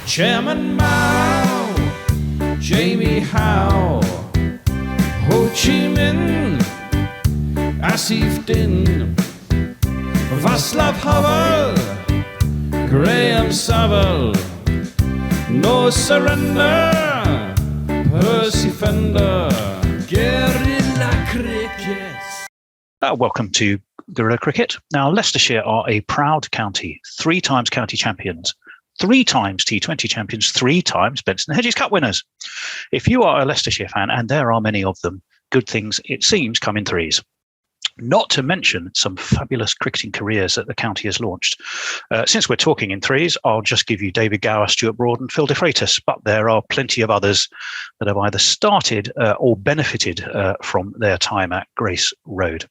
Chairman Mao, Jamie Howe, Ho Chi Minh, Asif Din, Václav Havel, Graham Saville, No Surrender, Percy Fender, Guerilla Cricket. Welcome to Guerilla Cricket. Now, Leicestershire are a proud county, 3 times county champions, 3 times T20 champions, 3 times Benson Hedges Cup winners. If you are a Leicestershire fan, and there are many of them, good things, it seems, come in threes. Not to mention some fabulous cricketing careers that the county has launched. Since we're talking in threes, I'll just give you David Gower, Stuart Broad and Phil de Freitas, but there are plenty of others that have either started or benefited from their time at Grace Road.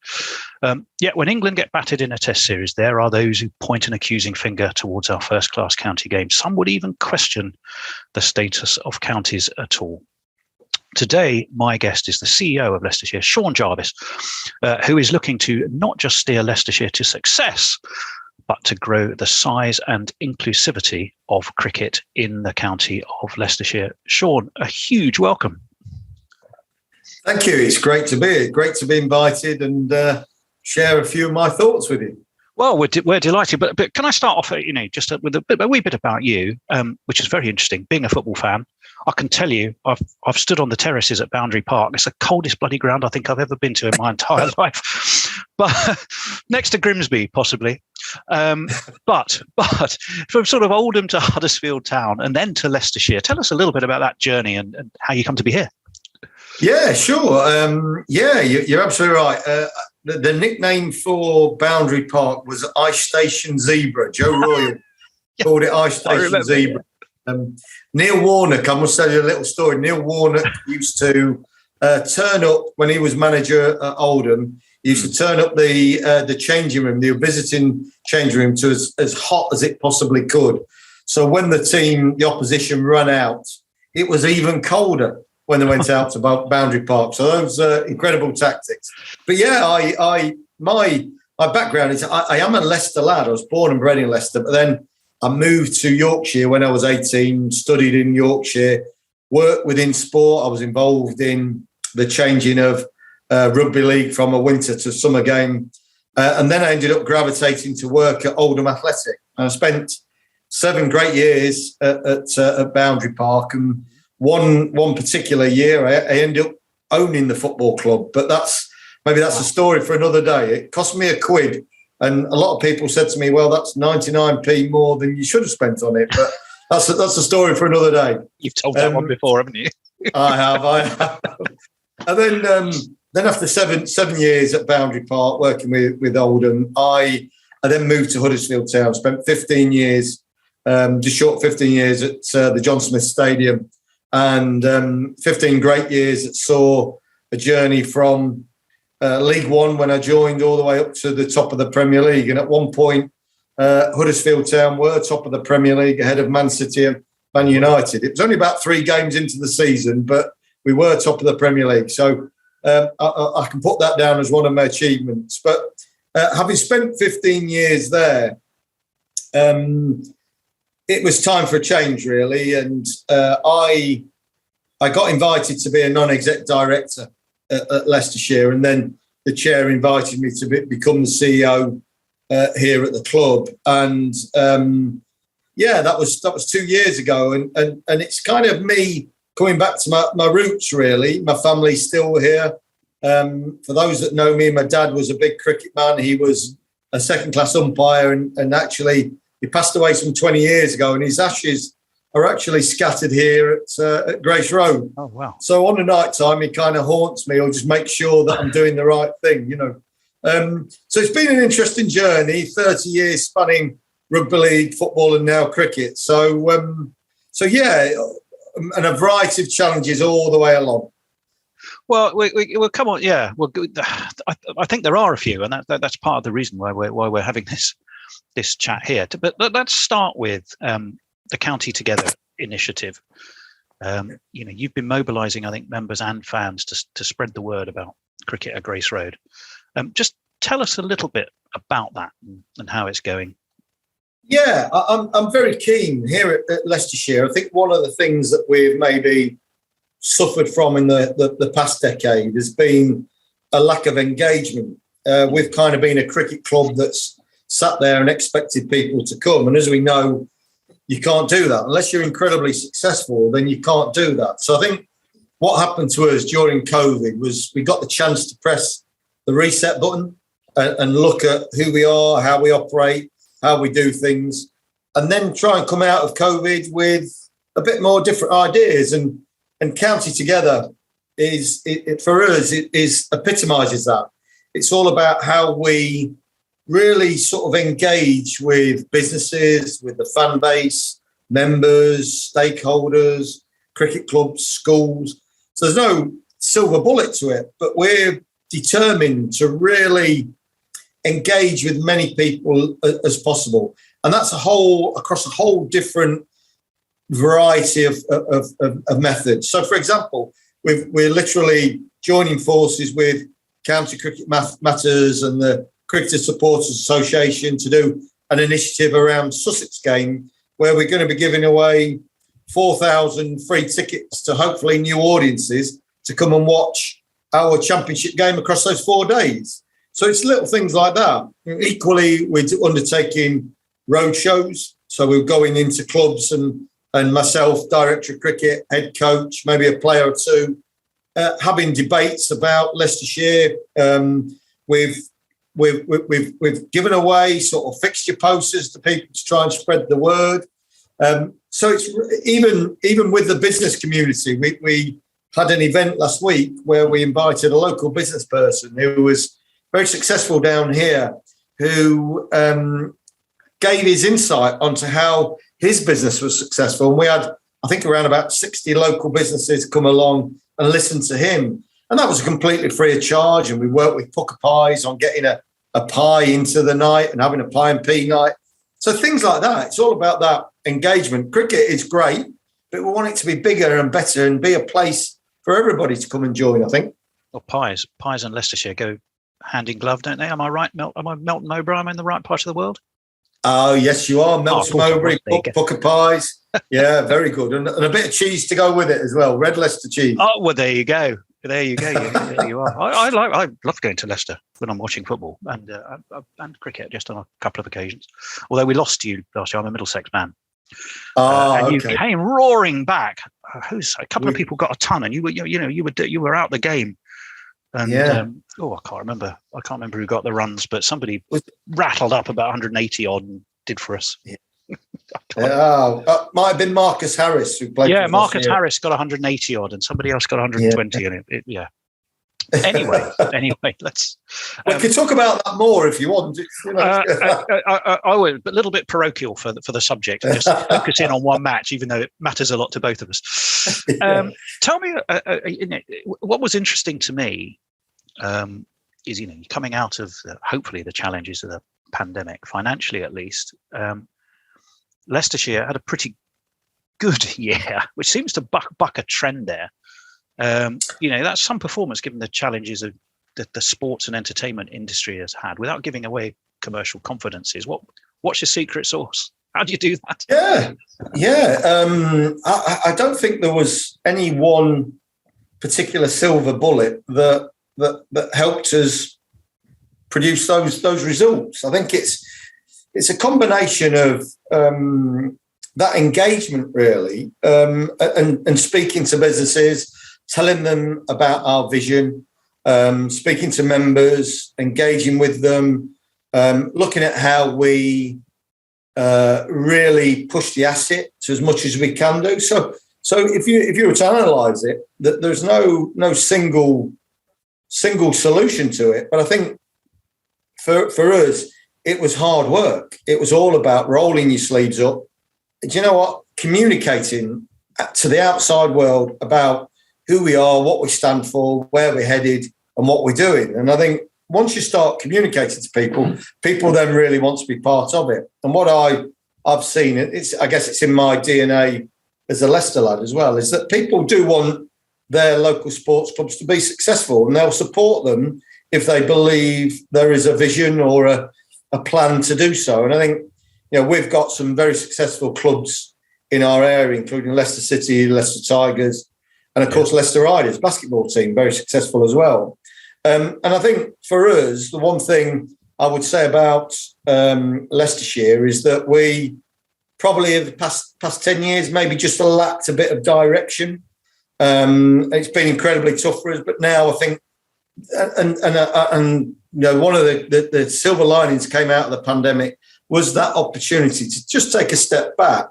Yet when England get battered in a test series, there are those who point an accusing finger towards our first-class county game. Some would even question the status of counties at all. Today, my guest is the CEO of Leicestershire, Sean Jarvis, who is looking to not just steer Leicestershire to success, but to grow the size and inclusivity of cricket in the county of Leicestershire. Sean, a huge welcome. Thank you. It's great to be here. Great to be invited and share a few of my thoughts with you. Well, we're delighted, but can I start off, just with a wee bit about you, which is very interesting. Being a football fan, I can tell you, I've stood on the terraces at Boundary Park. It's the coldest bloody ground I think I've ever been to in my entire life, but next to Grimsby, possibly. But from sort of Oldham to Huddersfield Town and then to Leicestershire, tell us a little bit about that journey and how you come to be here. Yeah, sure. You're absolutely right. The nickname for Boundary Park was Ice Station Zebra. Joe Royal called it Ice Station Zebra. Neil Warnock, I must tell you a little story. Neil Warnock used to turn up when he was manager at Oldham. He used to turn up the changing room, the visiting changing room, to as hot as it possibly could. So when the opposition ran out, it was even colder when they went out to Boundary Park. So those incredible tactics. But yeah, my background is I am a Leicester lad. I was born and bred in Leicester, but then I moved to Yorkshire when I was 18, studied in Yorkshire, worked within sport. I was involved in the changing of rugby league from a winter to summer game. And then I ended up gravitating to work at Oldham Athletic. And I spent 7 great years at Boundary Park. And one particular year, I ended up owning the football club. But that's a story for another day. It cost me £1. And a lot of people said to me, well, that's 99p more than you should have spent on it. But that's a story for another day. You've told that one before, haven't you? I have. And then after seven years at Boundary Park, working with Oldham, I then moved to Huddersfield Town, spent 15 years, just short 15 years at the John Smith Stadium. And 15 great years that saw a journey from League One when I joined all the way up to the top of the Premier League. And at one point, Huddersfield Town were top of the Premier League ahead of Man City and Man United. It was only about 3 games into the season, but we were top of the Premier League. So I can put that down as one of my achievements. But having spent 15 years there, it was time for a change, really. And I got invited to be a non-exec director at Leicestershire, and then the chair invited me to become the CEO here at the club. And that was 2 years ago, and it's kind of me coming back to my roots, really. My family's still here. For those that know me, my dad was a big cricket man. He was a second-class umpire, and actually he passed away some 20 years ago, and his ashes are actually scattered here at Grace Road. Oh, wow. So on the night time, he kind of haunts me or just makes sure that I'm doing the right thing, So it's been an interesting journey, 30 years spanning rugby league, football, and now cricket. So and a variety of challenges all the way along. Well, we'll come on. Yeah, well, I think there are a few, and that's part of the reason why we're having this chat here. But let's start with the County Together initiative. You've been mobilising, I think, members and fans to spread the word about cricket at Grace Road. Just tell us a little bit about that and how it's going. Yeah, I'm very keen here at Leicestershire. I think one of the things that we've maybe suffered from in the past decade has been a lack of engagement. We've kind of been a cricket club that's sat there and expected people to come. And as we know, you can't do that. Unless you're incredibly successful, then you can't do that. So I think what happened to us during COVID was we got the chance to press the reset button and look at who we are, how we operate, how we do things, and then try and come out of COVID with a bit more different ideas. And County Together for us epitomises that. It's all about how we really sort of engage with businesses, with the fan base, members, stakeholders, cricket clubs, schools. So there's no silver bullet to it, but we're determined to really engage with many people as possible. And that's across a whole different variety of methods. So, for example, we're literally joining forces with County Cricket Matters and the Cricket Supporters Association to do an initiative around Sussex game, where we're going to be giving away 4,000 free tickets to hopefully new audiences to come and watch our championship game across those 4 days. So it's little things like that. Equally, we're undertaking road shows. So we're going into clubs and myself, director of cricket, head coach, maybe a player or two, having debates about Leicestershire. We've given away sort of fixture posters to people to try and spread the word. So it's even with the business community, we had an event last week where we invited a local business person who was very successful down here, who gave his insight onto how his business was successful. And we had, I think, around about 60 local businesses come along and listen to him. And that was completely free of charge. And we worked with Pucker Pies on getting a pie into the night and having a pie and pea night. So things like that. It's all about that engagement. Cricket is great, but we want it to be bigger and better and be a place for everybody to come and join, I think. Well, pies and Leicestershire go hand in glove, don't they? Am I right, Am I Melton Mowbray? Am I in the right part of the world? Oh, yes, you are. Melton Mowbray, Pucker Pies. Yeah, very good. And a bit of cheese to go with it as well. Red Leicester cheese. Oh, well, there you go. There you are. I love going to Leicester when I'm watching football and cricket, just on a couple of occasions. Although we lost to you last year, I'm a Middlesex man. And you came roaring back. A couple of people got a ton, and you were out the game. And I can't remember who got the runs, but somebody rattled up about 180 odd and did for us. Yeah. Might have been Marcus Harris who played. Yeah, Marcus Harris got 180 odd, and somebody else got 120. Yeah. Anyway, let's. We could talk about that more if you want. I would, but a little bit parochial for the subject. Just focus in on one match, even though it matters a lot to both of us. Tell me, what was interesting to me is coming out of hopefully the challenges of the pandemic, financially at least. Leicestershire had a pretty good year, which seems to buck a trend there. That's some performance given the challenges of the sports and entertainment industry has had, without giving away commercial confidences. What's your secret sauce? How do you do that? I don't think there was any one particular silver bullet that helped us produce those results. I think it's a combination of that engagement, really, and speaking to businesses, telling them about our vision, speaking to members, engaging with them, looking at how we really push the asset to as much as we can do. So if you were to analyse it, that there's no single solution to it. But I think for us, it was hard work. It was all about rolling your sleeves up. Do you know what? Communicating to the outside world about who we are, what we stand for, where we're headed, and what we're doing. And I think once you start communicating to people then really want to be part of it. And what I've seen, I guess it's in my DNA as a Leicester lad as well, is that people do want their local sports clubs to be successful, and they'll support them if they believe there is a vision or a plan to do so. And I think, we've got some very successful clubs in our area, including Leicester City, Leicester Tigers, and of course Leicester Riders basketball team, very successful as well. And I think for us, the one thing I would say about Leicestershire is that we probably in the past 10 years maybe just lacked a bit of direction. It's been incredibly tough for us, but now I think, and one of the silver linings came out of the pandemic was that opportunity to just take a step back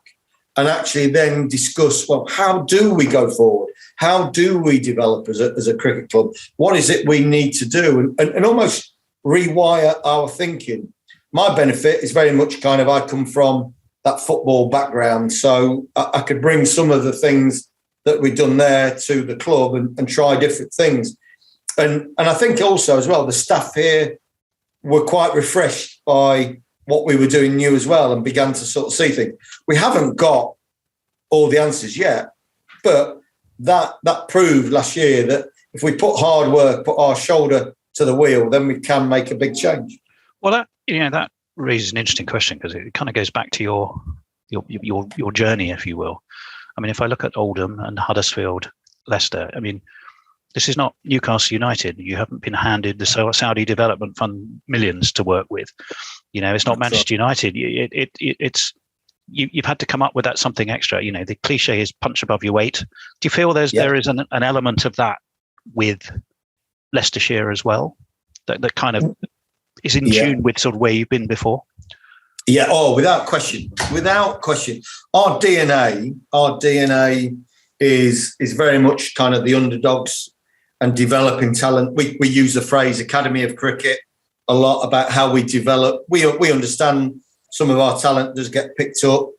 and actually then discuss, well, how do we go forward? How do we develop as a cricket club? What is it we need to do? And almost rewire our thinking. My benefit is very much kind of, I come from that football background, so I could bring some of the things that we've done there to the club and try different things. And I think also as well, the staff here were quite refreshed by what we were doing new as well and began to sort of see things. We haven't got all the answers yet, but that proved last year that if we put hard work, put our shoulder to the wheel, then we can make a big change. Well, that raises an interesting question, because it kind of goes back to your journey, if you will. I mean, if I look at Oldham and Huddersfield, Leicester, I mean, this is not Newcastle United. You haven't been handed the Saudi Development Fund millions to work with. It's not Manchester United. It's you've had to come up with that something extra. The cliche is punch above your weight. Do you feel there is an element of that with Leicestershire as well, that kind of is in tune with sort of where you've been before? Yeah. Oh, without question. Our DNA is very much kind of the underdogs and developing talent. We use the phrase Academy of Cricket a lot about how we develop. We understand some of our talent does get picked up.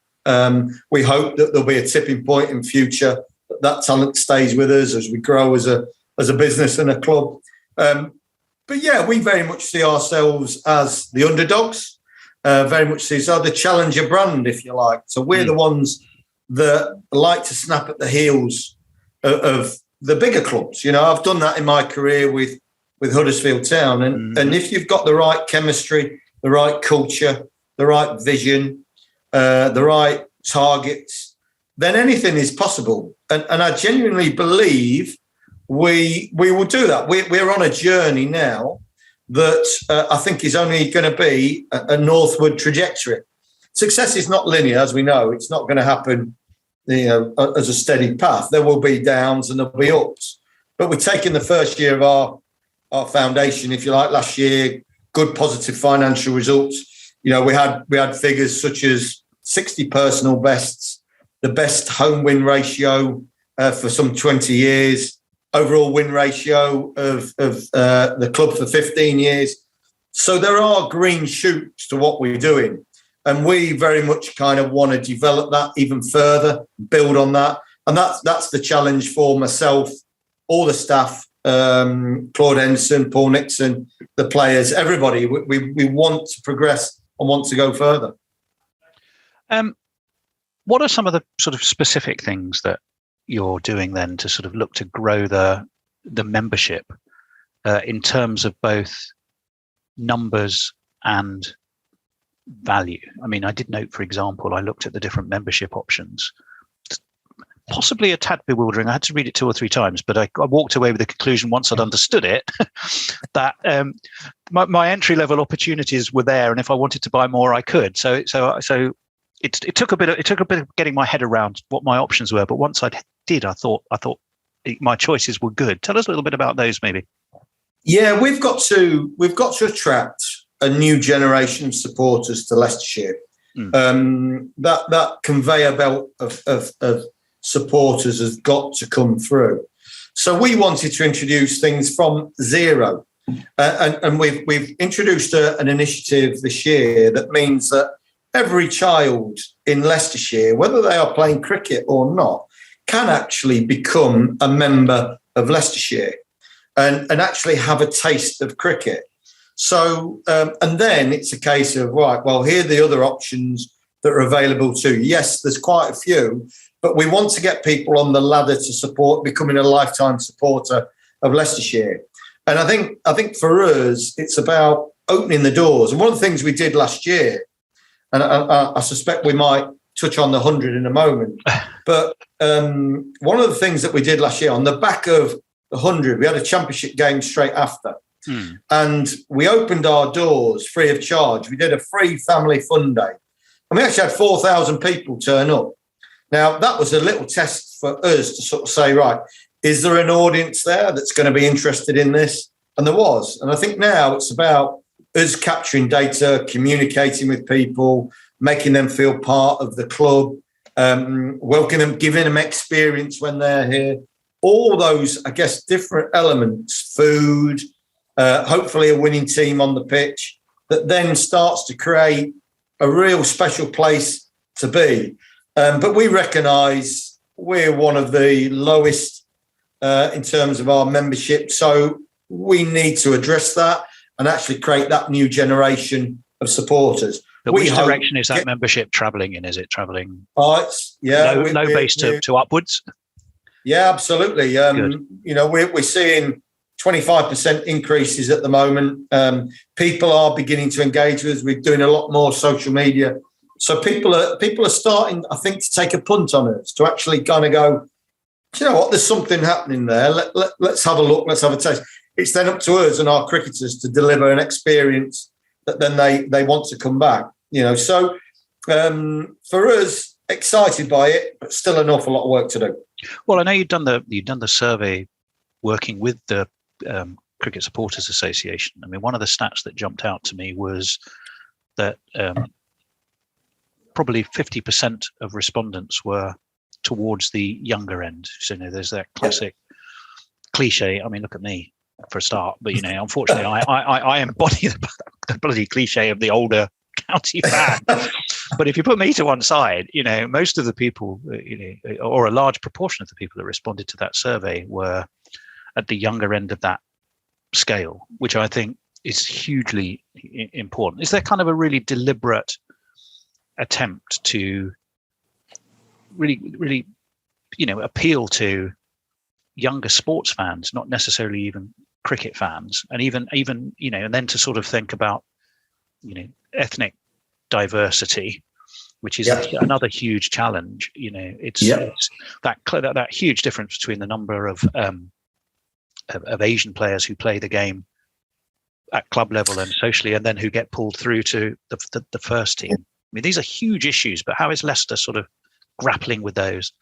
We hope that there'll be a tipping point in future that talent stays with us as we grow as a business and a club. But yeah, we very much see ourselves as the underdogs. Very much see the challenger brand, if you like. So we're the ones that like to snap at the heels of the bigger clubs. I've done that in my career with Huddersfield Town. And if you've got the right chemistry, the right culture, the right vision, the right targets, then anything is possible. And I genuinely believe we will do that. We're on a journey now that I think is only going to be a northward trajectory. Success is not linear, as we know. It's not going to happen, as a steady path. There will be downs and there'll be ups. But we're taking the first year of our foundation, if you like, last year, good positive financial results. We had figures such as 60 personal bests, the best home win ratio for some 20 years, overall win ratio of the club for 15 years. So there are green shoots to what we're doing. And we very much kind of want to develop that even further, build on that. And that's the challenge for myself, all the staff, Claude Henson, Paul Nixon, the players, everybody. We want to progress and want to go further. What are some of the sort of specific things that you're doing then to sort of look to grow the membership in terms of both numbers and value? I mean, I did note, for example, I looked at the different membership options. Possibly a tad bewildering. I had to read it 2 or 3 times, but I walked away with the conclusion once I'd understood it that my entry level opportunities were there, and if I wanted to buy more, I could. So it took a bit of getting my head around what my options were. But once I did, I thought my choices were good. Tell us a little bit about those, maybe. Yeah, we've got to attract a new generation of supporters to Leicestershire. That conveyor belt of supporters has got to come through. So we wanted to introduce things from zero, and we've introduced an initiative this year that means that every child in Leicestershire, whether they are playing cricket or not, can actually become a member of Leicestershire and actually have a taste of cricket. So, and then it's a case of, right, well, here are the other options that are available too. Yes, there's quite a few, but we want to get people on the ladder to support becoming a lifetime supporter of Leicestershire. And I think for us, it's about opening the doors. And one of the things we did last year, and I suspect we might touch on the 100 in a moment. But one of the things that we did last year, on the back of the 100, we had a championship game straight after. And we opened our doors free of charge. We did a free family fun day. And we actually had 4,000 people turn up. Now, that was a little test for us to sort of say, right, is there an audience there that's going to be interested in this? And there was. And I think now it's about us capturing data, communicating with people, making them feel part of the club, welcoming them, giving them experience when they're here. All those, I guess, different elements, food, hopefully a winning team on the pitch, that then starts to create a real special place to be. But we recognise we're one of the lowest in terms of our membership. So we need to address that and actually create that new generation of supporters. But which direction is that membership travelling in? Is it travelling low base to upwards? Yeah, absolutely. We're seeing 25% increases at the moment. People are beginning to engage with us. We're doing a lot more social media. So people are starting, I think, to take a punt on us, to actually kind of go, do you know what, there's something happening there. Let's have a look. Let's have a taste. It's then up to us and our cricketers to deliver an experience that then they want to come back. So for us, excited by it, but still an awful lot of work to do. Well, I know you've done the survey working with the Cricket Supporters Association. I mean, one of the stats that jumped out to me was that probably 50% of respondents were towards the younger end. So there's that classic cliche. I mean, look at me for a start, but unfortunately, I embody the bloody cliche of the older county fan. But if you put me to one side, most of the people, or a large proportion of the people that responded to that survey were at the younger end of that scale, which I think is hugely important. Is there kind of a really deliberate attempt to really, appeal to younger sports fans, not necessarily even cricket fans, and even and then to sort of think about ethnic diversity, which is another huge challenge. It's that huge difference between the number of Asian players who play the game at club level and socially, and then who get pulled through to the first team. I mean, these are huge issues, but how is Leicester sort of grappling with those?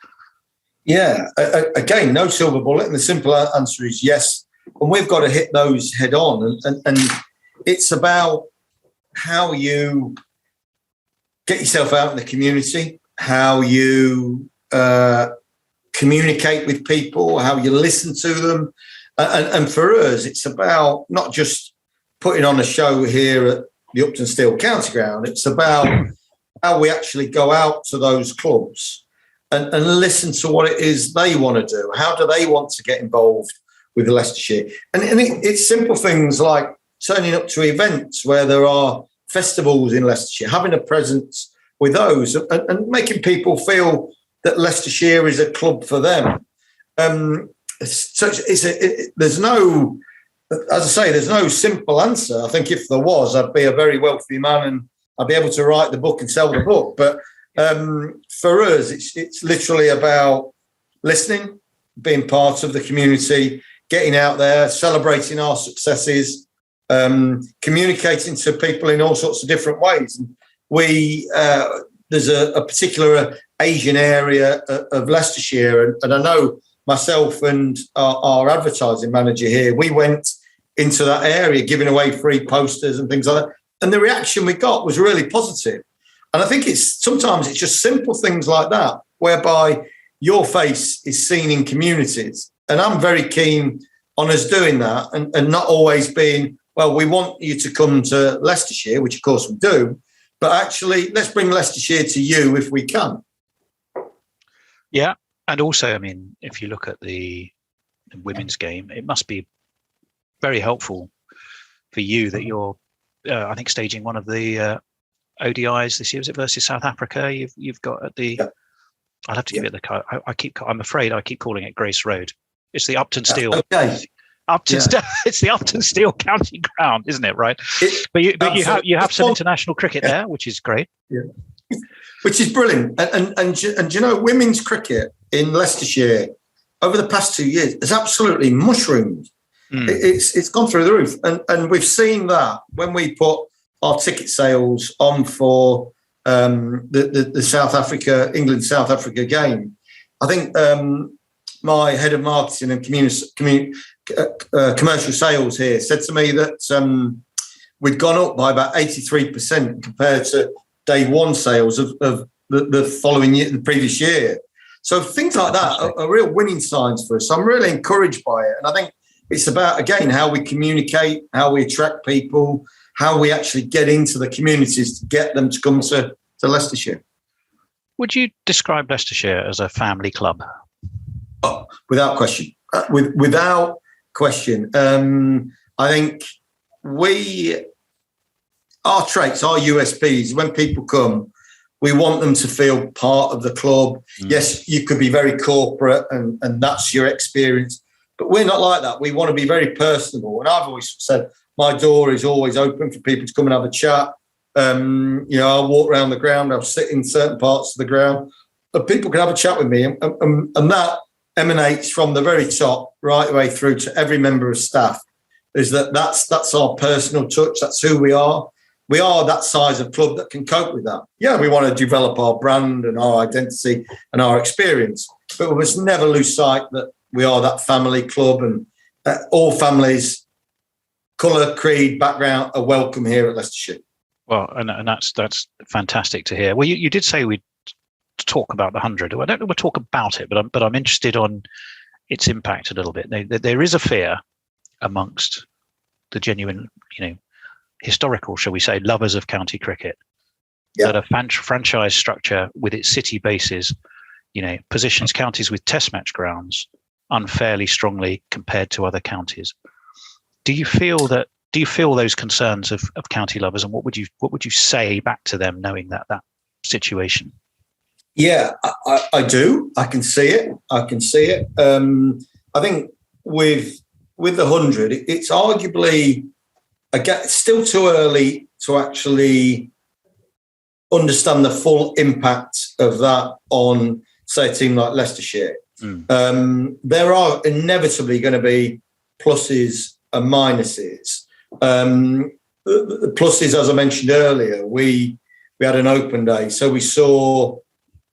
Yeah, again, no silver bullet, and the simple answer is yes. And we've got to hit those head on, and it's about how you get yourself out in the community, how you communicate with people, how you listen to them. And for us, it's about not just putting on a show here at the Upton Steel County Ground. It's about how we actually go out to those clubs and listen to what it is they want to do. How do they want to get involved with Leicestershire? And it's simple things like turning up to events where there are festivals in Leicestershire, having a presence with those and making people feel that Leicestershire is a club for them. There's no, as I say, there's no simple answer. I think if there was, I'd be a very wealthy man and I'd be able to write the book and sell the book. But for us, it's literally about listening, being part of the community, getting out there, celebrating our successes, communicating to people in all sorts of different ways. And there's a particular Asian area of Leicestershire, and I know myself and our advertising manager here, we went into that area giving away free posters and things like that. And the reaction we got was really positive. And I think sometimes it's just simple things like that, whereby your face is seen in communities. And I'm very keen on us doing that and not always being, well, we want you to come to Leicestershire, which of course we do, but actually let's bring Leicestershire to you if we can. Yeah. And also, I mean, if you look at the women's game, it must be very helpful for you that you're, I think, staging one of the ODIs this year. Was it versus South Africa? You've got at the. I'll have to give it the. I'm afraid I keep calling it Grace Road. It's the Upton Steel. Okay. It's the Upton Steel County Ground, isn't it? Right. But you have some international cricket there, which is great. Yeah. Which is brilliant. And you know, women's cricket in Leicestershire over the past 2 years has absolutely mushroomed. It's gone through the roof. And we've seen that when we put our ticket sales on for the South Africa, England-South Africa game. I think my head of marketing and commercial sales here said to me that we'd gone up by about 83% compared to day one sales of the following year, the previous year. So things like that are real winning signs for us. I'm really encouraged by it. And I think it's about, again, how we communicate, how we attract people, how we actually get into the communities to get them to come to Leicestershire. Would you describe Leicestershire as a family club? Oh, without question. Without question. I think our traits, our USPs, when people come, we want them to feel part of the club. Yes, you could be very corporate and that's your experience, but we're not like that. We want to be very personable. And I've always said my door is always open for people to come and have a chat. I'll walk around the ground, I'll sit in certain parts of the ground, but people can have a chat with me. And that emanates from the very top right the way through to every member of staff, is that's our personal touch. That's who we are. We are that size of club that can cope with that. Yeah, we want to develop our brand and our identity and our experience, but we must never lose sight that we are that family club, and all families, colour, creed, background are welcome here at Leicestershire. Well, and that's fantastic to hear. Well, you did say we'd talk about the 100. I don't know we'll talk about it, but I'm interested on its impact a little bit. There is a fear amongst the genuine, historical, shall we say, lovers of county cricket, that a franchise structure with its city bases, positions counties with test match grounds unfairly strongly compared to other counties. Do you feel those concerns of county lovers, and what would you say back to them, knowing that situation? Yeah, I do. I can see it. I think with the 100, it's arguably, again, it's still too early to actually understand the full impact of that on, say, a team like Leicestershire. There are inevitably going to be pluses and minuses. The pluses, as I mentioned earlier, we had an open day, so we saw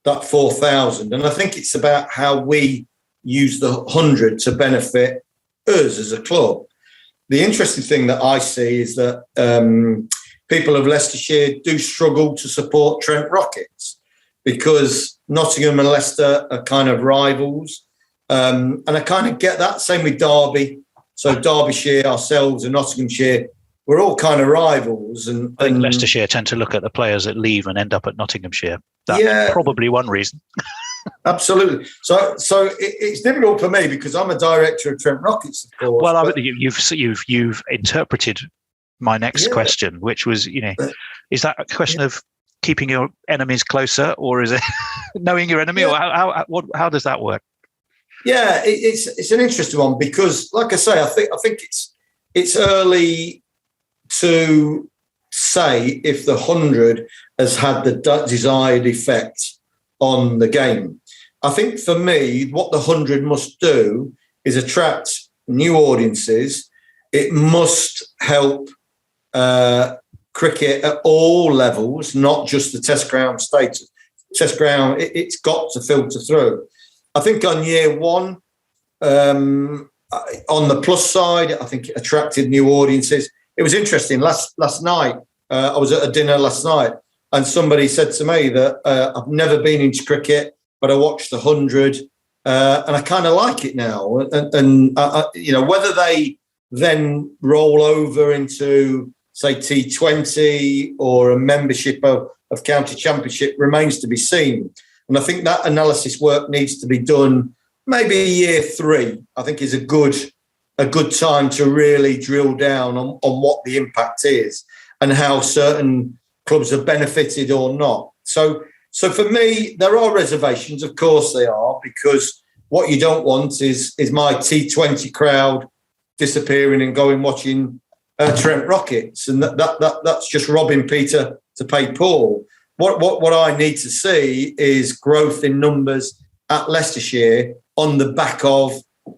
that 4,000, and I think it's about how we use the 100 to benefit us as a club. The interesting thing that I see is that people of Leicestershire do struggle to support Trent Rockets because Nottingham and Leicester are kind of rivals, and I kind of get that. Same with Derby. So Derbyshire, ourselves, and Nottinghamshire, we're all kind of rivals. And I think Leicestershire tend to look at the players that leave and end up at Nottinghamshire. That's probably one reason. Absolutely. So it's difficult for me because I'm a director of Trent Rockets, of course. Well, you've interpreted my next question, which was, is that a question of keeping your enemies closer, or is it knowing your enemy, or how does that work? Yeah, it's an interesting one because, like I say, I think it's early to say if the 100 has had the desired effect on the game. I think for me, what the 100 must do is attract new audiences. It must help cricket at all levels, not just the test ground status. Test ground, it's got to filter through. I think on year one, on the plus side, I think it attracted new audiences. It was interesting. Last night, I was at a dinner last night, and somebody said to me that I've never been into cricket, but I watched the 100, and I kind of like it now. And whether they then roll over into, say, T20 or a membership of county championship remains to be seen. And I think that analysis work needs to be done maybe year 3, I think is a good time to really drill down on what the impact is and how certain clubs have benefited or not. So for me, there are reservations, of course they are, because what you don't want is my T20 crowd disappearing and going watching Trent Rockets, and that's just robbing Peter to pay Paul. What I need to see is growth in numbers at Leicestershire on the back of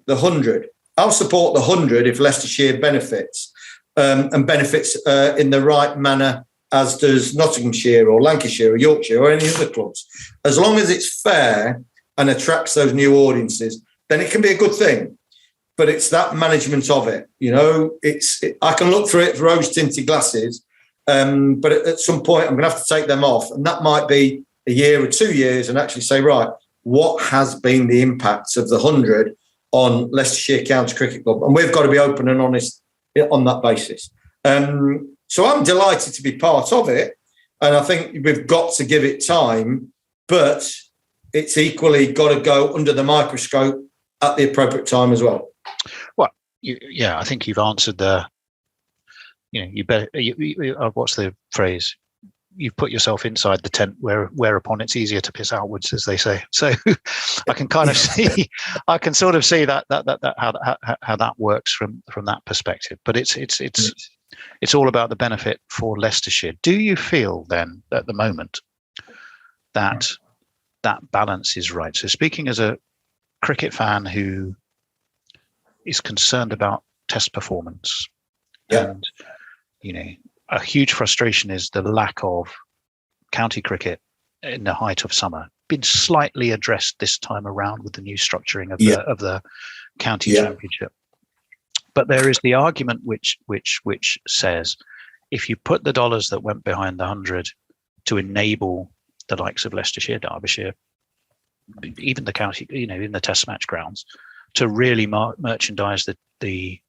the 100. I'll support the 100 if Leicestershire benefits and benefits in the right manner, as does Nottinghamshire or Lancashire or Yorkshire or any other clubs. As long as it's fair and attracts those new audiences, then it can be a good thing. But it's that management of it, I can look through it with rose-tinted glasses, but at some point I'm going to have to take them off. And that might be a year or 2 years and actually say, right, what has been the impact of the 100 on Leicestershire County Cricket Club? And we've got to be open and honest on that basis. So I'm delighted to be part of it. And I think we've got to give it time, but it's equally got to go under the microscope at the appropriate time as well. Well, I think you've answered what's the phrase? You've put yourself inside the tent whereupon it's easier to piss outwards, as they say. So I can kind of see, I can sort of see that how that works from that perspective. But it's all about the benefit for Leicestershire. Do you feel then at the moment that balance is right? So speaking as a cricket fan who is concerned about test performance, and a huge frustration is the lack of county cricket in the height of summer. Been slightly addressed this time around with the new structuring of the county championship. But there is the argument which says if you put the dollars that went behind the 100 to enable the likes of Leicestershire, Derbyshire, even the county, in the test match grounds, to really merchandise the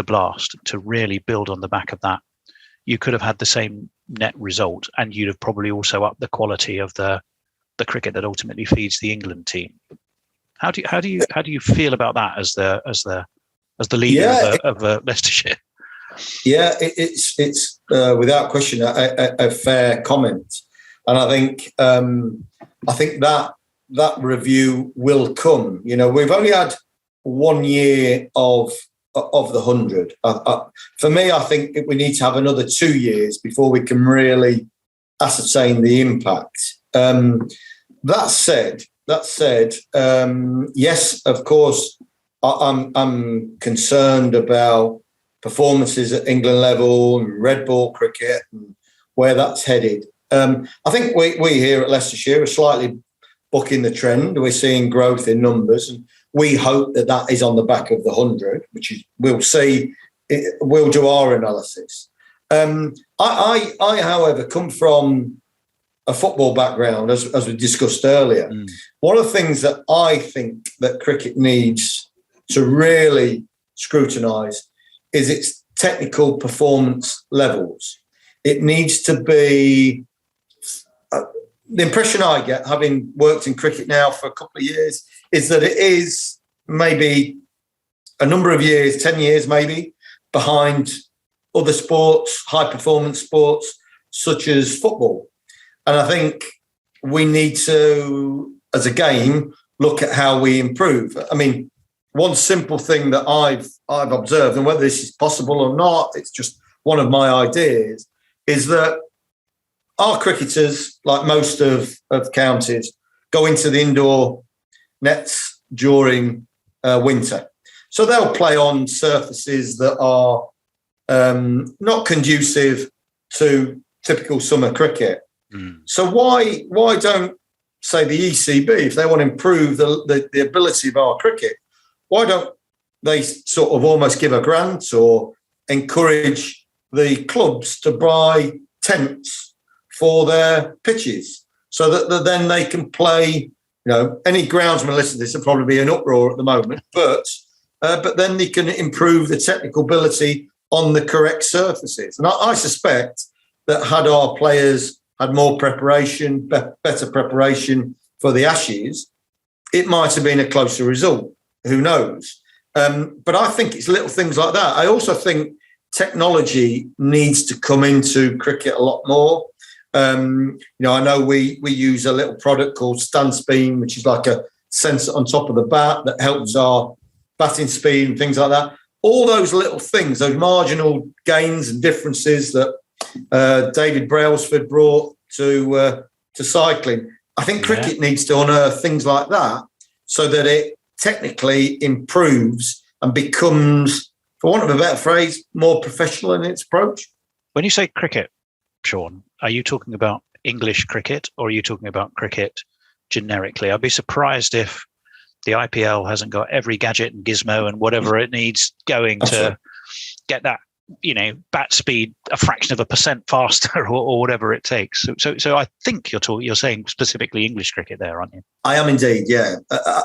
blast, to really build on the back of that, you could have had the same net result, and you'd have probably also upped the quality of the cricket that ultimately feeds the England team. How do you feel about that as the leader of Leicestershire? Yeah, it's without question a fair comment, and I think that review will come. We've only had 1 year of the 100. For me, I think we need to have another 2 years before we can really ascertain the impact. That said, yes, of course, I'm concerned about performances at England level and red ball cricket and where that's headed. I think we here at Leicestershire are slightly bucking the trend. We're seeing growth in numbers, and we hope that is on the back of the 100, which is, we'll see. We'll do our analysis. I, however, come from a football background, as we discussed earlier. One of the things that I think that cricket needs to really scrutinise is its technical performance levels. It needs to be... the impression I get, having worked in cricket now for a couple of years, is that it is maybe a number of years, 10 years maybe, behind other sports, high-performance sports, such as football. And I think we need to, as a game, look at how we improve. I mean, one simple thing that I've observed, and whether this is possible or not, it's just one of my ideas, is that our cricketers, like most of counties, go into the indoor nets during winter. So they'll play on surfaces that are not conducive to typical summer cricket. So why don't, say, the ECB, if they want to improve the ability of our cricket, why don't they sort of almost give a grant or encourage the clubs to buy tents for their pitches so that then they can play, any groundsman listening to this will probably be an uproar at the moment, but then they can improve the technical ability on the correct surfaces. And I suspect that had our players had more preparation, better preparation for the Ashes, it might have been a closer result. Who knows? But I think it's little things like that. I also think technology needs to come into cricket a lot more. I know we use a little product called StandSpin, which is like a sensor on top of the bat that helps our batting speed and things like that. all those little things, those marginal gains and differences that David Brailsford brought to cycling. I think cricket needs to unearth things like that so that it technically improves and becomes, for want of a better phrase, more professional in its approach. When you say cricket, Sean, are you talking about English cricket or are you talking about cricket generically? I'd be surprised if the IPL hasn't got every gadget and gizmo and whatever it needs going to get that, bat speed a fraction of a percent faster or whatever it takes. So I think you're saying specifically English cricket there, aren't you? I am indeed, yeah,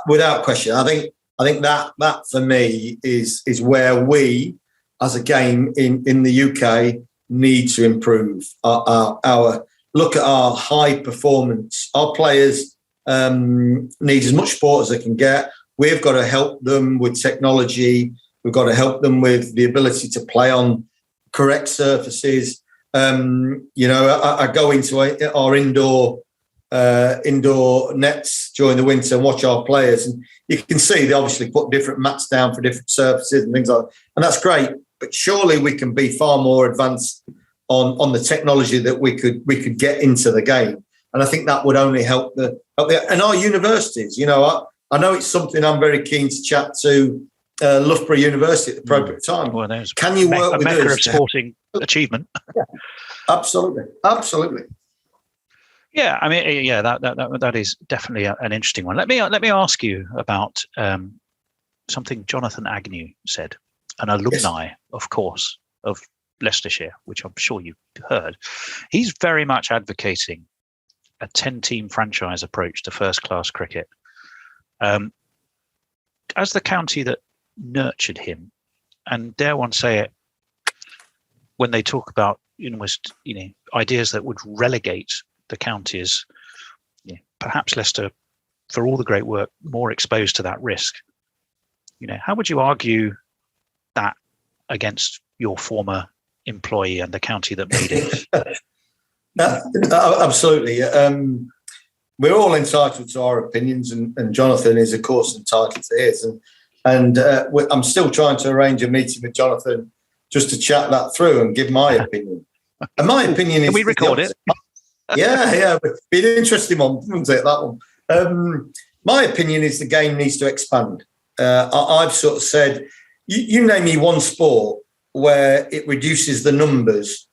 without question. I think that for me is where we, as a game in the UK, need to improve our look at our high performance. Our players need as much support as they can get. We've got to help them with technology. We've got to help them with the ability to play on correct surfaces. I go into our indoor nets during the winter and watch our players, and you can see they obviously put different mats down for different surfaces and things like that. And that's great. But surely we can be far more advanced on the technology that we could get into the game. And I think that would only help and our universities. I know it's something I'm very keen to chat to Loughborough University at the appropriate time. Well, can you work with us? Of sporting achievement. Yeah, absolutely. Yeah, I mean, that is definitely an interesting one. Let me ask you about something Jonathan Agnew said, an alumni, of course, of Leicestershire, which I'm sure you've heard. He's very much advocating a 10-team franchise approach to first-class cricket. As the county that nurtured him, and dare one say it, when they talk about almost ideas that would relegate the counties, perhaps Leicester, for all the great work, more exposed to that risk. How would you argue that against your former employee and the county that made it? Absolutely. We're all entitled to our opinions, and Jonathan is, of course, entitled to his. And I'm still trying to arrange a meeting with Jonathan just to chat that through and give my opinion. And my opinion is... Can we record it? Yeah. It'd be an interesting one, wouldn't it, that one? My opinion is the game needs to expand. I've sort of said, you name me one sport where it reduces the numbers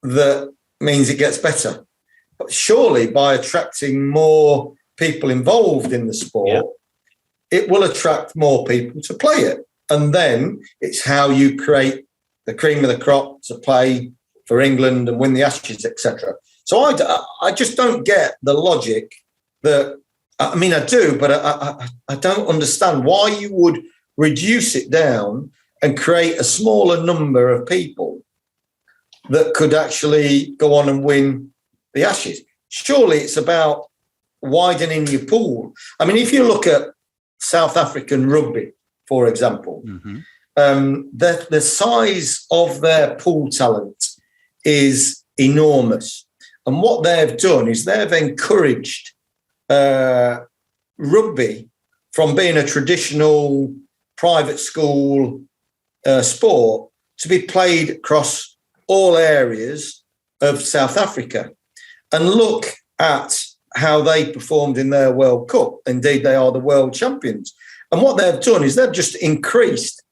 that means it gets better. But surely by attracting more people involved in the sport, it will attract more people to play it. And then it's how you create the cream of the crop to play for England and win the Ashes, etc. So I just don't get the logic that, I mean, I do, but I don't understand why you would reduce it down and create a smaller number of people that could actually go on and win the Ashes. Surely it's about widening your pool. I mean, if you look at South African rugby, for example, the size of their pool talent is enormous. And what they've done is they've encouraged rugby from being a traditional private school sport to be played across all areas of South Africa. And look at how they performed in their World Cup. Indeed, they are the world champions. And what they've done is they've just increased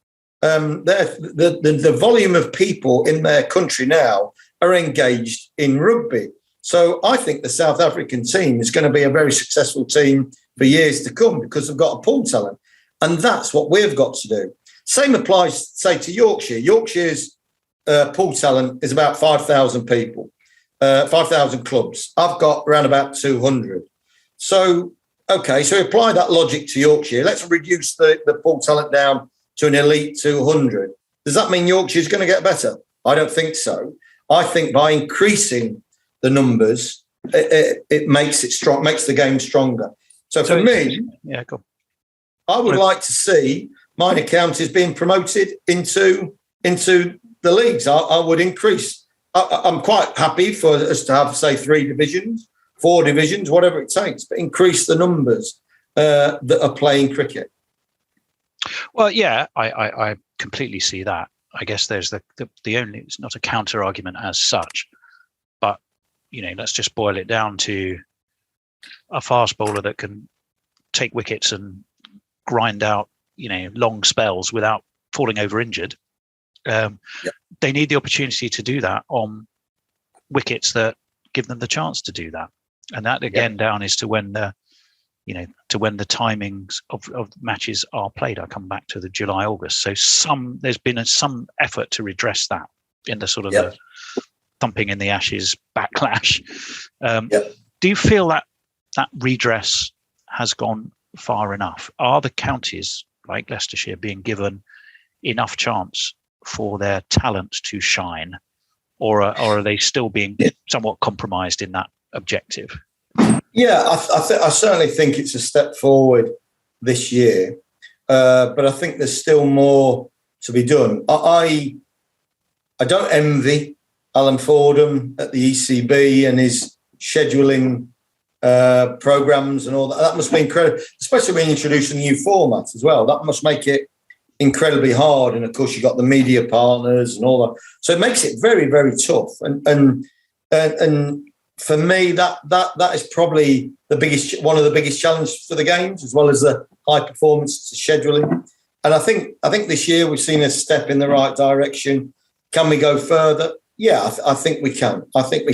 the volume of people in their country now are engaged in rugby. So I think the South African team is going to be a very successful team for years to come because they've got a pool talent. And that's what we've got to do. Same applies, say, to Yorkshire. Yorkshire's pool talent is about 5,000 people, 5,000 clubs. I've got around about 200. So, okay, so apply that logic to Yorkshire. Let's reduce the pool talent down to an elite 200. Does that mean Yorkshire's going to get better? I don't think so. I think by increasing the numbers, it makes it strong, makes the game stronger. So for me, I would like to see minor counties being promoted into the leagues. I would increase. I'm quite happy for us to have, say, 3 divisions, 4 divisions, whatever it takes, but increase the numbers that are playing cricket. Well, yeah, I completely see that. I guess there's the only, it's not a counter argument as such, but let's just boil it down to a fast bowler that can take wickets and grind out long spells without falling over injured. They need the opportunity to do that on wickets that give them the chance to do that, and that again down is to when the timings of matches are played. I come back to the July, August. So there's been some effort to redress that in the sort of the thumping in the ashes backlash. Do you feel that redress has gone far enough? Are the counties like Leicestershire being given enough chance for their talent to shine, or are they still being somewhat compromised in that objective? Yeah, I certainly think it's a step forward this year, but I think there's still more to be done. I don't envy Alan Fordham at the ECB and his scheduling programs and all that. That must be incredible, especially when you introduce a new format as well. That must make it incredibly hard. And of course, you've got the media partners and all that, so it makes it very, very tough. And for me, that is probably one of the biggest challenges for the games, as well as the high performance scheduling. And I think this year we've seen a step in the right direction. Can we go further? Yeah, I think we can. I think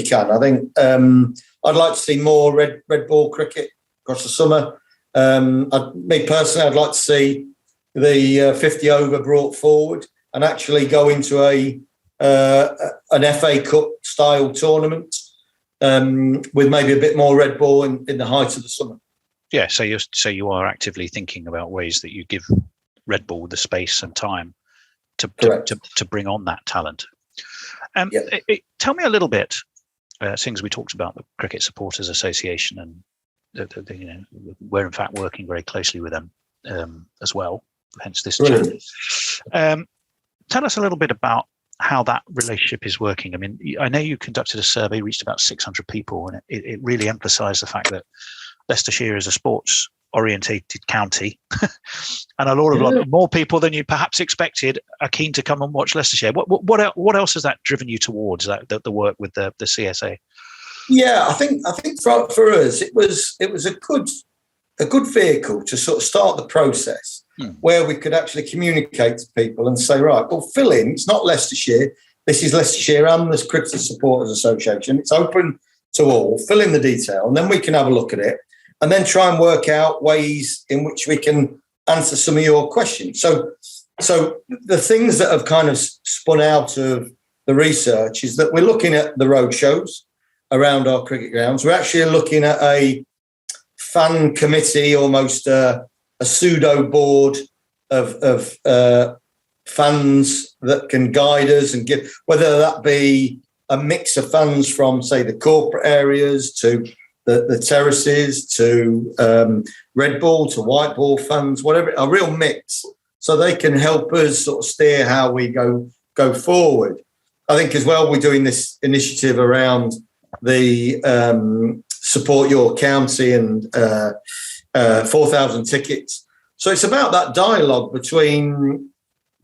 I'd like to see more red ball cricket across the summer. Me personally, I'd like to see the 50 over brought forward and actually go into an FA Cup style tournament with maybe a bit more red ball in the height of the summer. Yeah, so you are actively thinking about ways that you give red ball the space and time to bring on that talent. Tell me a little bit. Seeing as we talked about the Cricket Supporters Association, and we're in fact working very closely with them as well. Hence this chat. Tell us a little bit about how that relationship is working. I mean, I know you conducted a survey, reached about 600 people, and it really emphasised the fact that Leicestershire is a sports orientated county, and a lot more people than you perhaps expected are keen to come and watch Leicestershire. What else has that driven you towards the work with the CSA? Yeah, I think for us it was a good vehicle to sort of start the process where we could actually communicate to people and say, right, well, fill in. It's not Leicestershire. This is Leicestershire and the Cricket Supporters Association. It's open to all. Fill in the detail, and then we can have a look at it, and then try and work out ways in which we can answer some of your questions. So the things that have kind of spun out of the research is that we're looking at the road shows around our cricket grounds. We're actually looking at a fan committee, almost a pseudo board of fans that can guide us and give, whether that be a mix of fans from, say, the corporate areas to the terraces to red ball to white ball fans, whatever, a real mix, so they can help us sort of steer how we go forward. I think as well we're doing this initiative around the support your county and 4,000 tickets. So it's about that dialogue between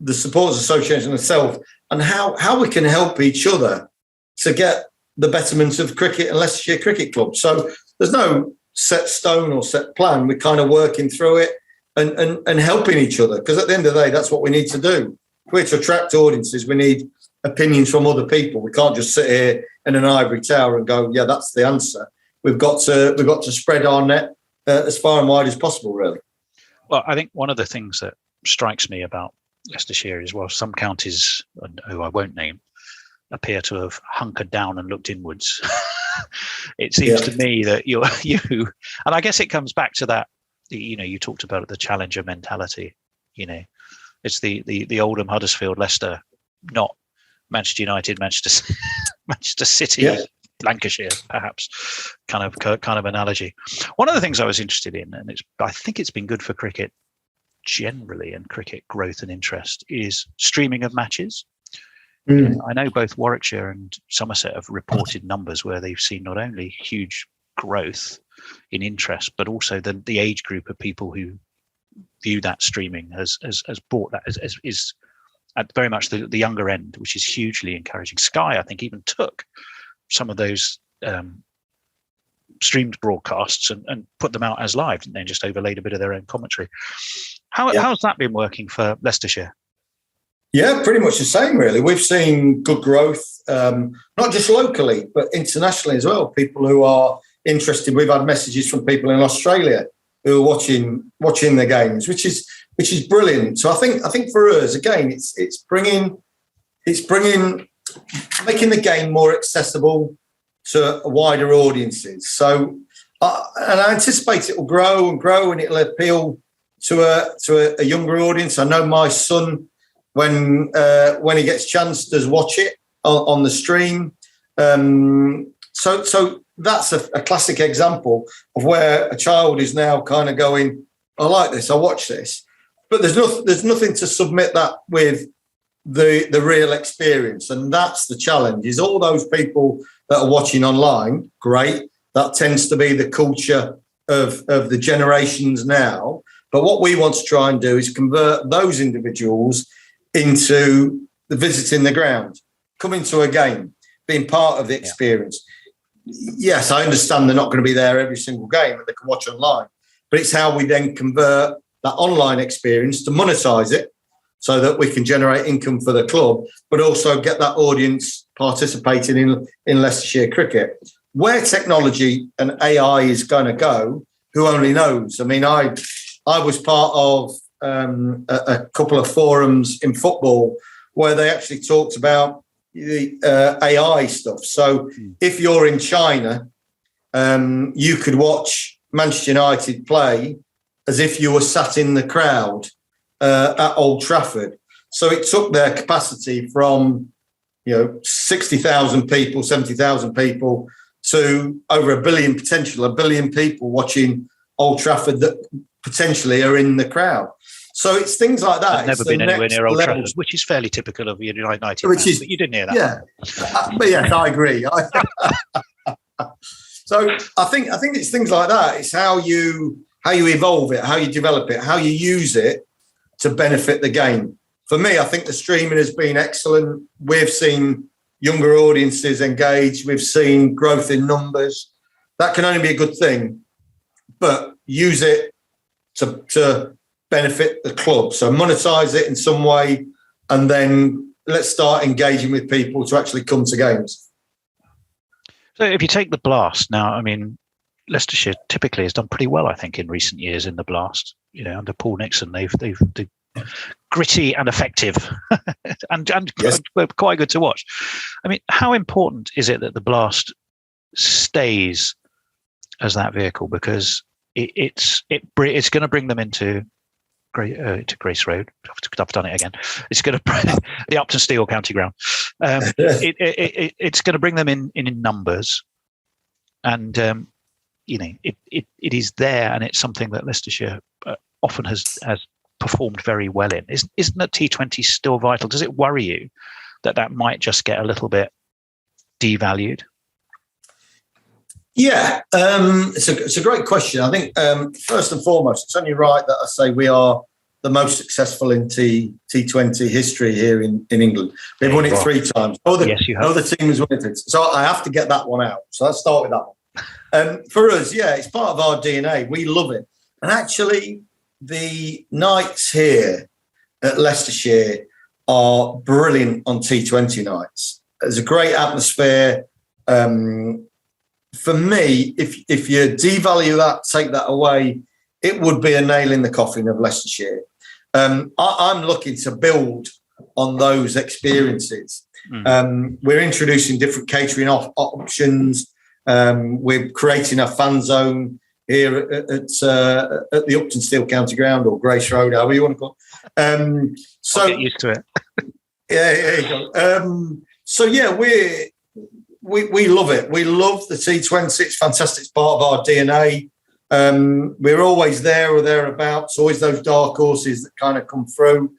the Supporters Association itself and how we can help each other to get the betterment of cricket and Leicestershire Cricket Club. So there's no set stone or set plan. We're kind of working through it and helping each other, because at the end of the day, that's what we need to do. If we're to attract audiences, we need opinions from other people. We can't just sit here in an ivory tower and go, yeah, that's the answer. We've got to spread our net as far and wide as possible, really. Well, I think one of the things that strikes me about Leicestershire is, well, some counties, who I won't name, appear to have hunkered down and looked inwards. It seems to me that you, and I guess it comes back to that, you talked about the challenger mentality. It's the Oldham, Huddersfield, Leicester, not Manchester United, Manchester City, Lancashire, perhaps, kind of analogy. One of the things I was interested in, and I think it's been good for cricket generally and cricket growth and interest, is streaming of matches. I know both Warwickshire and Somerset have reported numbers where they've seen not only huge growth in interest, but also the age group of people who view that streaming has brought that as is at very much the younger end, which is hugely encouraging. Sky, I think, even took some of those streamed broadcasts and put them out as live, and then just overlaid a bit of their own commentary. How's that been working for Leicestershire? Yeah, pretty much the same, really. We've seen good growth, not just locally, but internationally as well. People who are interested. We've had messages from people in Australia who are watching the games, which is brilliant. So I think for us, again, it's bringing making the game more accessible to wider audiences. So and I anticipate it will grow and grow, and it'll appeal to a younger audience. I know my son, when he gets a chance, does watch it on the stream. So that's a classic example of where a child is now kind of going, I like this, I watch this. But there's nothing to submit that with the real experience. And that's the challenge, is all those people that are watching online, great. That tends to be the culture of the generations now. But what we want to try and do is convert those individuals into visiting the ground, coming to a game, being part of the experience. Yes, I understand they're not going to be there every single game that they can watch online, but it's how we then convert that online experience to monetize it so that we can generate income for the club, but also get that audience participating in Leicestershire cricket. Where technology and AI is going to go, who only knows? I mean, I was part of a couple of forums in football where they actually talked about the AI stuff. So if you're in China, you could watch Manchester United play as if you were sat in the crowd at Old Trafford. So it took their capacity from 60,000 people, 70,000 people to over a billion people watching Old Trafford that potentially are in the crowd. So it's things like that. I've never been anywhere near Old Trafford, which is fairly typical of United fans, but you didn't hear that. Yeah, but yes, I agree. So I think it's things like that. It's how you evolve it, how you develop it, how you use it to benefit the game. For me, I think the streaming has been excellent. We've seen younger audiences engage. We've seen growth in numbers. That can only be a good thing, but use it to benefit the club. So monetize it in some way, and then let's start engaging with people to actually come to games. So if you take the Blast now, I mean, Leicestershire typically has done pretty well, I think, in recent years in the Blast. Under Paul Nixon, they've gritty and effective and yes, quite good to watch. I mean, how important is it that the Blast stays as that vehicle? Because it's going to bring them into Grace Road. I've done it again. It's going to bring the Upton Steel County Ground. It's going to bring them in numbers, and it is there, and it's something that Leicestershire often has performed very well in. Isn't the T20 still vital? Does it worry you that might just get a little bit devalued? Yeah, it's a great question. I think first and foremost, it's only right that I say we are the most successful in T20 history here in England. We've won it 3 times. Yes, you have. Other teams won it. So I have to get that one out. So let's start with that one. For us, yeah, it's part of our DNA. We love it. And actually, the nights here at Leicestershire are brilliant on T20 nights. There's a great atmosphere. For me, if you devalue that, take that away, it would be a nail in the coffin of Leicestershire. I'm looking to build on those experiences. We're introducing different catering options. We're creating a fan zone here at the Upton Steel County Ground, or Grace Road, however you want to call it. I'll get used to it. Yeah, there you go. So yeah, we love it. We love the T20. It's fantastic. It's part of our DNA. We're always there or thereabouts. Always those dark horses that kind of come through.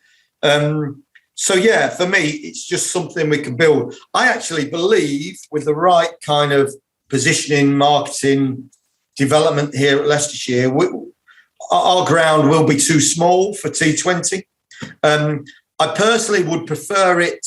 So yeah, for me, it's just something we can build. I actually believe with the right kind of positioning, marketing, development here at Leicestershire, our ground will be too small for T20. I personally would prefer it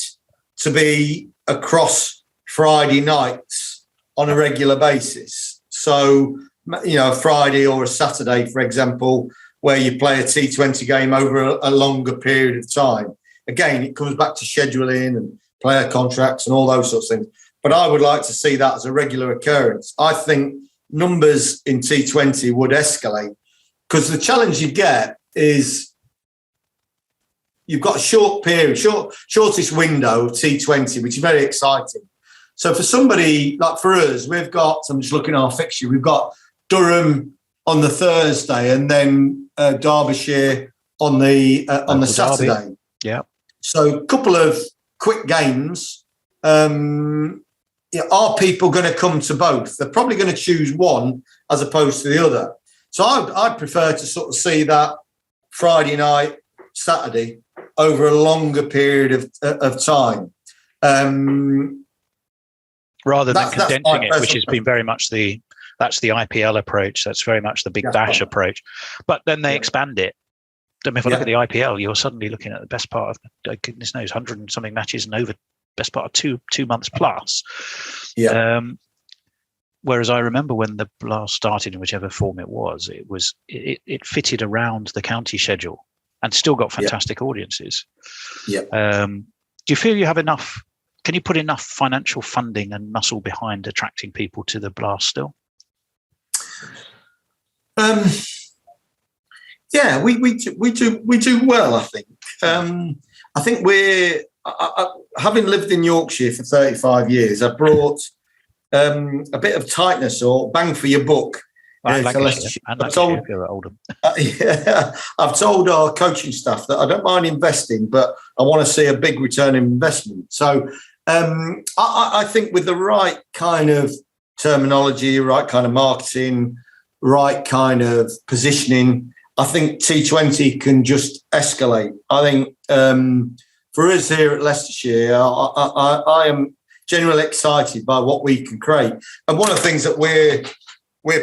to be across Friday nights on a regular basis. So, a Friday or a Saturday, for example, where you play a T20 game over a longer period of time. Again, it comes back to scheduling and player contracts and all those sorts of things. But I would like to see that as a regular occurrence. I think numbers in T20 would escalate because the challenge you get is you've got a shortest window of T20, which is very exciting. So for somebody like for us, we've got, I'm just looking at our fixture, we've got Durham on the Thursday and then Derbyshire on the Saturday. Derby. Yeah. So a couple of quick games. Are people going to come to both? They're probably going to choose one as opposed to the other. So I'd prefer to sort of see that Friday night, Saturday over a longer period of time. Rather than condensing it, which has been very much that's the IPL approach. That's very much the Big Bash approach. But then they expand it. I mean, if I look at the IPL, you're suddenly looking at the best part of, goodness knows, 100 and something matches and over best part of two months plus. Yeah. Whereas I remember when the blast started in whichever form it was, it fitted around the county schedule and still got fantastic audiences. Yeah. Do you feel you have enough? Can you put enough financial funding and muscle behind attracting people to the blast still? Yeah, we do well. I think. I think having lived in Yorkshire for 35 years, I brought a bit of tightness or bang for your buck. I've told our coaching staff that I don't mind investing, but I want to see a big return on investment. So I think with the right kind of terminology, right kind of marketing, right kind of positioning, I think T20 can just escalate. I think for us here at Leicestershire, I am genuinely excited by what we can create. And one of the things that we're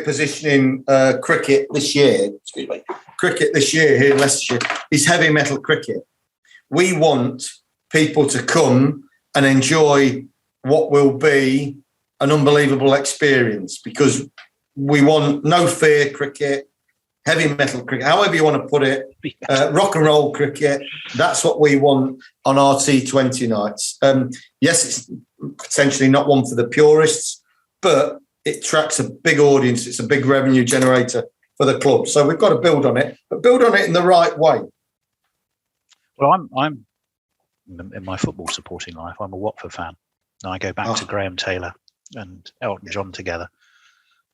positioning cricket this year here in Leicestershire is heavy metal cricket. We want people to come and enjoy what will be an unbelievable experience because we want no fear cricket, heavy metal cricket, however you want to put it, rock and roll cricket. That's what we want on our T20 nights. Yes, it's potentially not one for the purists, but it attracts a big audience. It's a big revenue generator for the club. So we've got to build on it, but build on it in the right way. Well, I'm in my football supporting life, I'm a Watford fan. And I go back to Graham Taylor and Elton John together.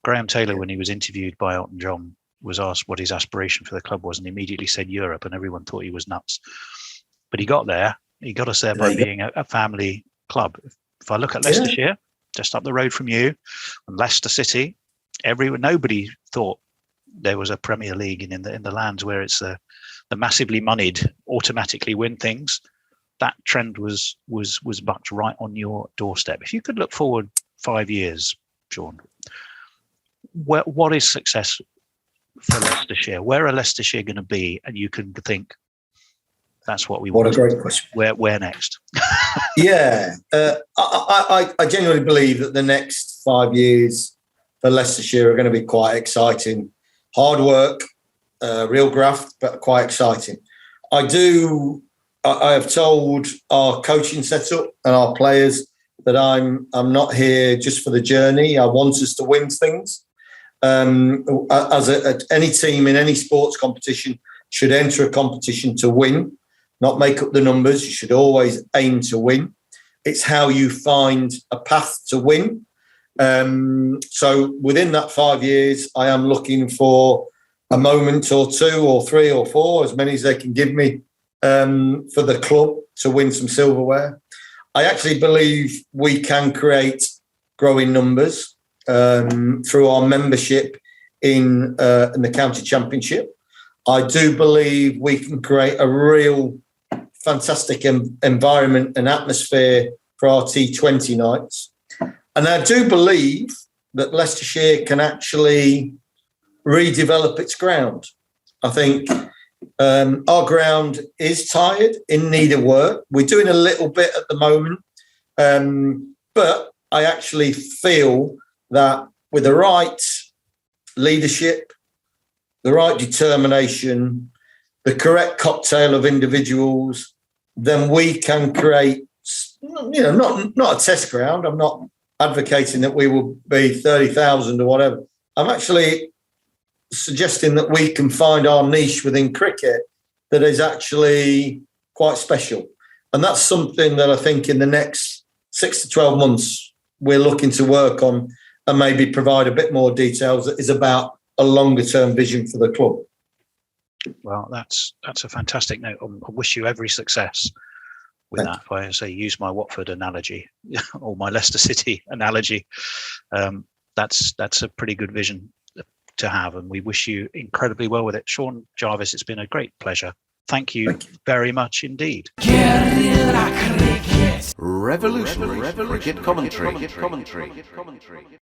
Graham Taylor, when he was interviewed by Elton John, was asked what his aspiration for the club was and immediately said Europe, and everyone thought he was nuts. But he got there. He got us there by being a family club. If I look at Leicestershire, just up the road from you, and Leicester City, nobody thought there was a Premier League in the lands where it's the massively moneyed automatically win things. That trend was much right on your doorstep. If you could look forward 5 years, Sean, what is success for Leicestershire? Where are Leicestershire going to be? And you can think, that's what we want. What a great question. Where next? I genuinely believe that the next 5 years for Leicestershire are going to be quite exciting. Hard work, real graft, but quite exciting. I have told our coaching setup and our players that I'm not here just for the journey. I want us to win things. Any team in any sports competition should enter a competition to win, not make up the numbers. You should always aim to win. It's how you find a path to win. So within that 5 years, I am looking for a moment or two or three or four, as many as they can give me, for the club to win some silverware. I actually believe we can create growing numbers through our membership in the county championship. I do believe we can create a real fantastic environment and atmosphere for our T20 nights. And I do believe that Leicestershire can actually redevelop its ground. I think our ground is tired, in need of work. We're doing a little bit at the moment, but I actually feel that with the right leadership, the right determination, the correct cocktail of individuals, then we can create, not a test ground. I'm not advocating that we will be 30,000 or whatever. I'm actually suggesting that we can find our niche within cricket that is actually quite special. And that's something that I think in the next 6 to 12 months, we're looking to work on and maybe provide a bit more details that is about a longer term vision for the club. Well, that's a fantastic note. I wish you every success with that. If I say use my Watford analogy or my Leicester City analogy, that's a pretty good vision to have, and we wish you incredibly well with it. Sean Jarvis, it's been a great pleasure. Thank you very much indeed. Revolutionary cricket commentary.